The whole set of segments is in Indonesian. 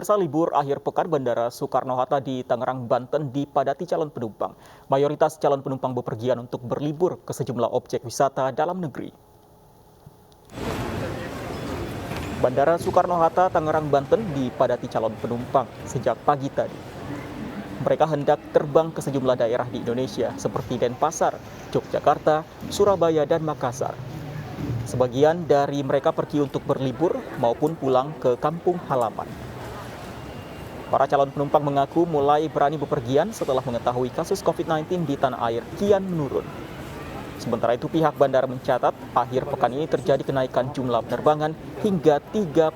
Pemirsa, libur akhir pekan Bandara Soekarno-Hatta di Tangerang, Banten dipadati calon penumpang. Mayoritas calon penumpang bepergian untuk berlibur ke sejumlah objek wisata dalam negeri. Bandara Soekarno-Hatta, Tangerang, Banten dipadati calon penumpang sejak pagi tadi. Mereka hendak terbang ke sejumlah daerah di Indonesia seperti Denpasar, Yogyakarta, Surabaya, dan Makassar. Sebagian dari mereka pergi untuk berlibur maupun pulang ke kampung halaman. Para calon penumpang mengaku mulai berani bepergian setelah mengetahui kasus COVID-19 di tanah air kian menurun. Sementara itu pihak bandara mencatat akhir pekan ini terjadi kenaikan jumlah penerbangan hingga 30%.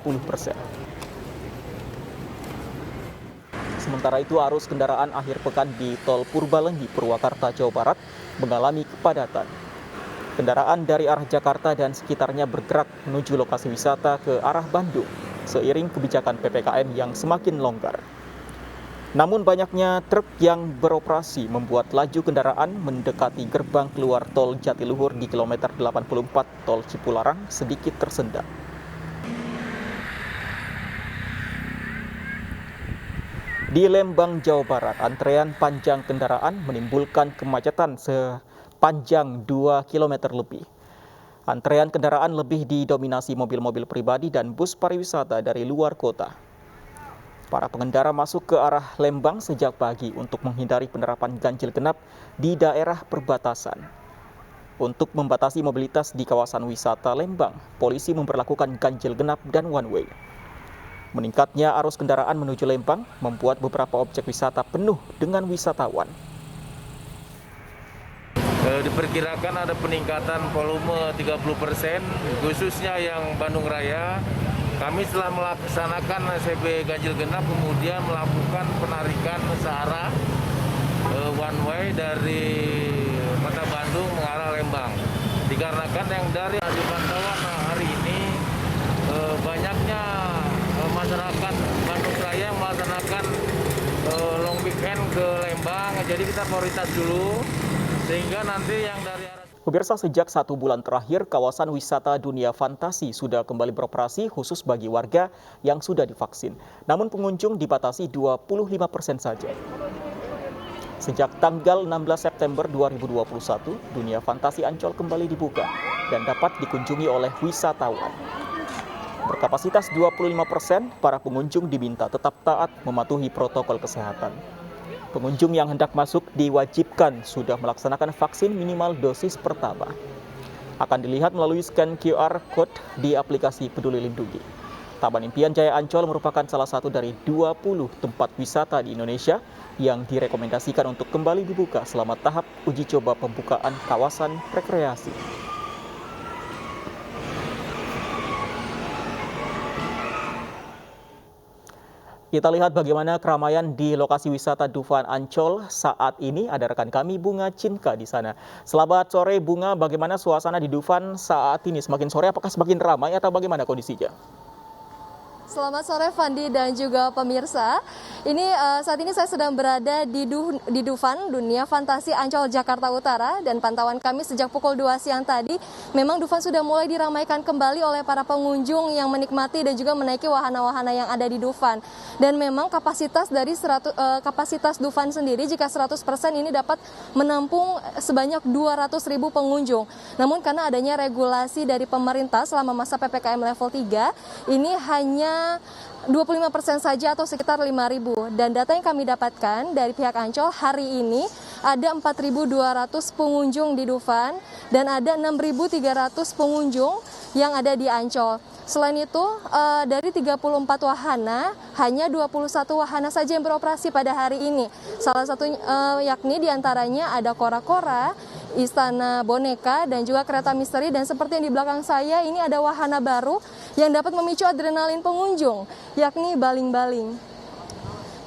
Sementara itu arus kendaraan akhir pekan di Tol Purbalenyi, Purwakarta, Jawa Barat mengalami kepadatan. Kendaraan dari arah Jakarta dan sekitarnya bergerak menuju lokasi wisata ke arah Bandung seiring kebijakan PPKM yang semakin longgar. Namun banyaknya truk yang beroperasi membuat laju kendaraan mendekati gerbang keluar tol Jatiluhur di kilometer 84 tol Cipularang sedikit tersendat. Di Lembang, Jawa Barat, antrean panjang kendaraan menimbulkan kemacetan sepanjang 2 km lebih. Antrean kendaraan lebih didominasi mobil-mobil pribadi dan bus pariwisata dari luar kota. Para pengendara masuk ke arah Lembang sejak pagi untuk menghindari penerapan ganjil genap di daerah perbatasan. Untuk membatasi mobilitas di kawasan wisata Lembang, polisi memberlakukan ganjil genap dan one way. Meningkatnya arus kendaraan menuju Lembang membuat beberapa objek wisata penuh dengan wisatawan. Diperkirakan ada peningkatan volume 30%, khususnya yang Bandung Raya. Kami setelah melaksanakan CB ganjil genap, kemudian melakukan penarikan searah one way dari Kota Bandung mengarah Lembang. Dikarenakan yang dari hasil pantauan hari ini banyaknya masyarakat Bandung Raya yang melaksanakan long weekend ke Lembang, jadi kita prioritas dulu. Sehingga nanti yang dari arah... Pemirsa, sejak 1 bulan terakhir, kawasan wisata Dunia Fantasi sudah kembali beroperasi khusus bagi warga yang sudah divaksin. Namun pengunjung dibatasi 25% saja. Sejak tanggal 16 September 2021, Dunia Fantasi Ancol kembali dibuka dan dapat dikunjungi oleh wisatawan. Berkapasitas 25%, para pengunjung diminta tetap taat mematuhi protokol kesehatan. Pengunjung yang hendak masuk diwajibkan sudah melaksanakan vaksin minimal dosis pertama. Akan dilihat melalui scan QR Code di aplikasi Peduli Lindungi. Taman Impian Jaya Ancol merupakan salah satu dari 20 tempat wisata di Indonesia yang direkomendasikan untuk kembali dibuka selama tahap uji coba pembukaan kawasan rekreasi. Kita lihat bagaimana keramaian di lokasi wisata Dufan Ancol saat ini. Ada rekan kami Bunga Cinka di sana. Selamat sore Bunga, bagaimana suasana di Dufan saat ini? Semakin sore apakah semakin ramai atau bagaimana kondisinya? Selamat sore Fandi dan juga pemirsa. Saat ini saya sedang berada di Dufan Dunia Fantasi Ancol Jakarta Utara, dan pantauan kami sejak pukul 2 siang tadi memang Dufan sudah mulai diramaikan kembali oleh para pengunjung yang menikmati dan juga menaiki wahana-wahana yang ada di Dufan. Dan memang kapasitas kapasitas Dufan sendiri jika 100% ini dapat menampung sebanyak 200.000 pengunjung. Namun karena adanya regulasi dari pemerintah selama masa PPKM level 3, ini hanya 25% saja atau sekitar 5.000. Dan data yang kami dapatkan dari pihak Ancol, hari ini ada 4.200 pengunjung di Dufan dan ada 6.300 pengunjung yang ada di Ancol. Selain itu, dari 34 wahana, hanya 21 wahana saja yang beroperasi pada hari ini. Salah satu yakni diantaranya ada kora-kora, istana boneka, dan juga kereta misteri. Dan seperti yang di belakang saya, ini ada wahana baru yang dapat memicu adrenalin pengunjung, yakni baling-baling.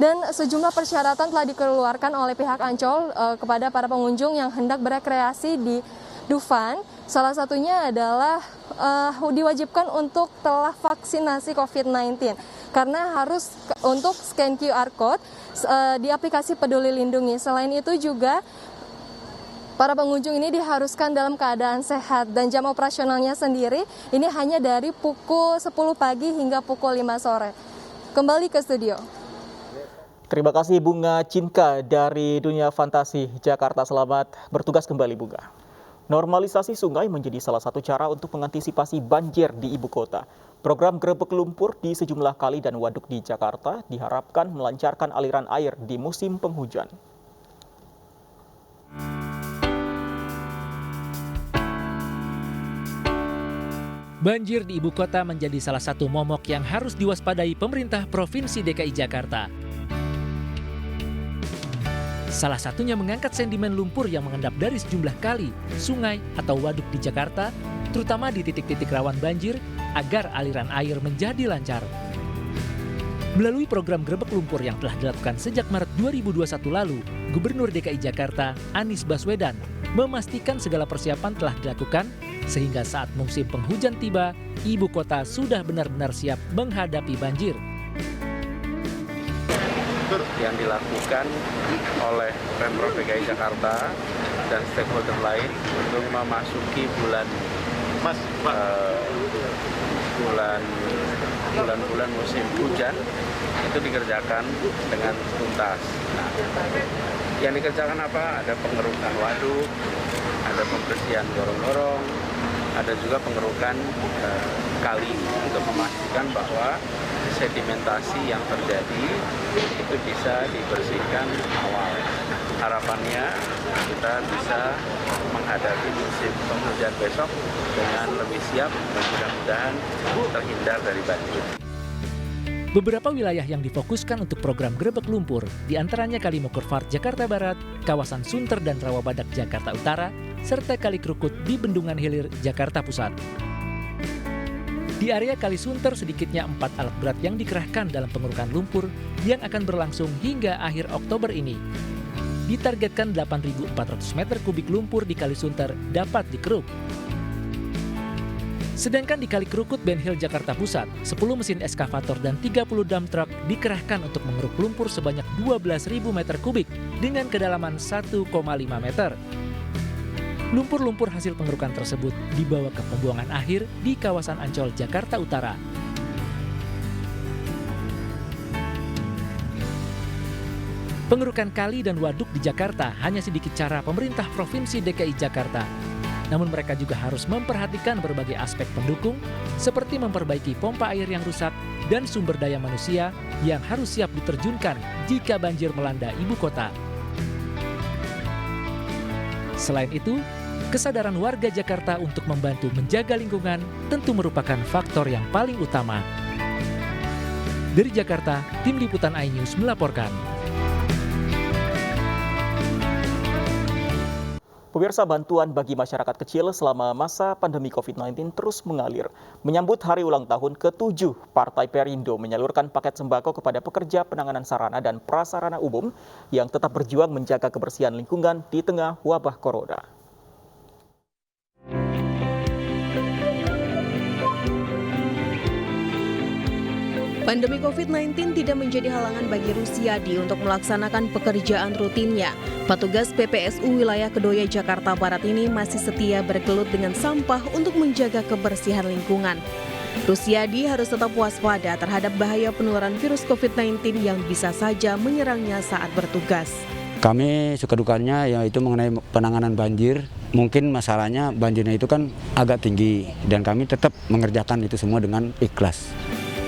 Dan sejumlah persyaratan telah dikeluarkan oleh pihak Ancol kepada para pengunjung yang hendak berekreasi di Dufan. Salah satunya adalah diwajibkan untuk telah vaksinasi COVID-19 karena harus untuk scan QR Code di aplikasi Peduli Lindungi. Selain itu juga para pengunjung ini diharuskan dalam keadaan sehat, dan jam operasionalnya sendiri ini hanya dari pukul 10 pagi hingga pukul 5 sore. Kembali ke studio. Terima kasih Bunga Cinka dari Dunia Fantasi Jakarta. Selamat bertugas kembali Bunga. Normalisasi sungai menjadi salah satu cara untuk mengantisipasi banjir di ibu kota. Program Grebek Lumpur di sejumlah kali dan waduk di Jakarta diharapkan melancarkan aliran air di musim penghujan. Banjir di ibu kota menjadi salah satu momok yang harus diwaspadai pemerintah Provinsi DKI Jakarta. Salah satunya mengangkat sedimen lumpur yang mengendap dari sejumlah kali, sungai atau waduk di Jakarta, terutama di titik-titik rawan banjir, agar aliran air menjadi lancar. Melalui program Grebek Lumpur yang telah dilakukan sejak Maret 2021 lalu, Gubernur DKI Jakarta Anies Baswedan memastikan segala persiapan telah dilakukan sehingga saat musim penghujan tiba, ibu kota sudah benar-benar siap menghadapi banjir. Yang dilakukan oleh Pemprov DKI Jakarta dan stakeholder lain untuk memasuki bulan musim hujan itu dikerjakan dengan tuntas. Nah, yang dikerjakan apa? Ada pengerukan waduk, ada pembersihan gorong-gorong, ada juga pengerukan kali untuk memastikan bahwa sedimentasi yang terjadi itu bisa dibersihkan awal. Harapannya kita bisa menghadapi musim penghujan besok dengan lebih siap dan mudah-mudahan terhindar dari banjir. Beberapa wilayah yang difokuskan untuk program Grebek Lumpur, diantaranya Kali Mokerfart Jakarta Barat, kawasan Sunter dan Rawabadak Jakarta Utara, serta Kali Krukut di Bendungan Hilir Jakarta Pusat. Di area Kali Sunter sedikitnya 4 alat berat yang dikerahkan dalam pengurukan lumpur yang akan berlangsung hingga akhir Oktober ini. Ditargetkan 8.400 meter kubik lumpur di Kali Sunter dapat dikeruk. Sedangkan di Kali Krukut Ben Hill Jakarta Pusat, 10 mesin eskavator dan 30 dump truck dikerahkan untuk mengeruk lumpur sebanyak 12.000 meter kubik dengan kedalaman 1,5 meter. Lumpur-lumpur hasil pengerukan tersebut dibawa ke pembuangan akhir di kawasan Ancol, Jakarta Utara. Pengerukan kali dan waduk di Jakarta hanya sedikit cara pemerintah Provinsi DKI Jakarta. Namun mereka juga harus memperhatikan berbagai aspek pendukung seperti memperbaiki pompa air yang rusak dan sumber daya manusia yang harus siap diterjunkan jika banjir melanda ibu kota. Selain itu, kesadaran warga Jakarta untuk membantu menjaga lingkungan tentu merupakan faktor yang paling utama. Dari Jakarta, Tim Liputan iNews melaporkan. Pemirsa, bantuan bagi masyarakat kecil selama masa pandemi COVID-19 terus mengalir. Menyambut hari ulang tahun ke-7, Partai Perindo menyalurkan paket sembako kepada pekerja penanganan sarana dan prasarana umum yang tetap berjuang menjaga kebersihan lingkungan di tengah wabah corona. Pandemi COVID-19 tidak menjadi halangan bagi Rusiadi untuk melaksanakan pekerjaan rutinnya. Petugas PPSU wilayah Kedoya Jakarta Barat ini masih setia bergelut dengan sampah untuk menjaga kebersihan lingkungan. Rusiadi harus tetap waspada terhadap bahaya penularan virus COVID-19 yang bisa saja menyerangnya saat bertugas. Kami suka dukanya yaitu mengenai penanganan banjir. Mungkin masalahnya banjirnya itu kan agak tinggi dan kami tetap mengerjakan itu semua dengan ikhlas.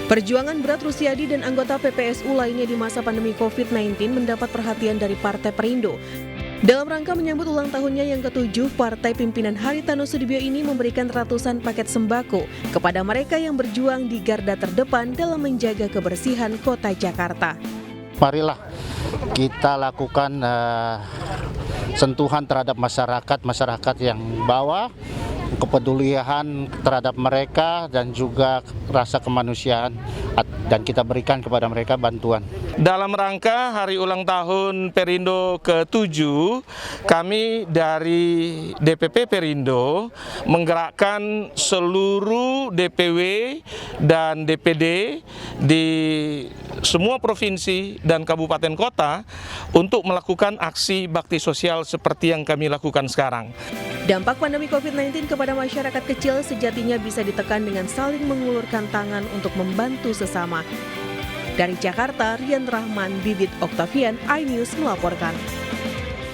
Perjuangan berat Rusiadi dan anggota PPSU lainnya di masa pandemi COVID-19 mendapat perhatian dari Partai Perindo. Dalam rangka menyambut ulang tahunnya yang ke-7, Partai Pimpinan Haritanu Sudibyo ini memberikan ratusan paket sembako kepada mereka yang berjuang di garda terdepan dalam menjaga kebersihan kota Jakarta. Marilah kita lakukan sentuhan terhadap masyarakat yang bawah, kepedulian terhadap mereka dan juga rasa kemanusiaan, dan kita berikan kepada mereka bantuan. Dalam rangka hari ulang tahun Perindo ke-7, kami dari DPP Perindo menggerakkan seluruh DPW dan DPD di semua provinsi dan kabupaten kota untuk melakukan aksi bakti sosial seperti yang kami lakukan sekarang. Dampak pandemi COVID-19 kepada masyarakat kecil sejatinya bisa ditekan dengan saling mengulurkan tangan untuk membantu sesama. Dari Jakarta, Rian Rahman, Bibit Oktavian, iNews melaporkan.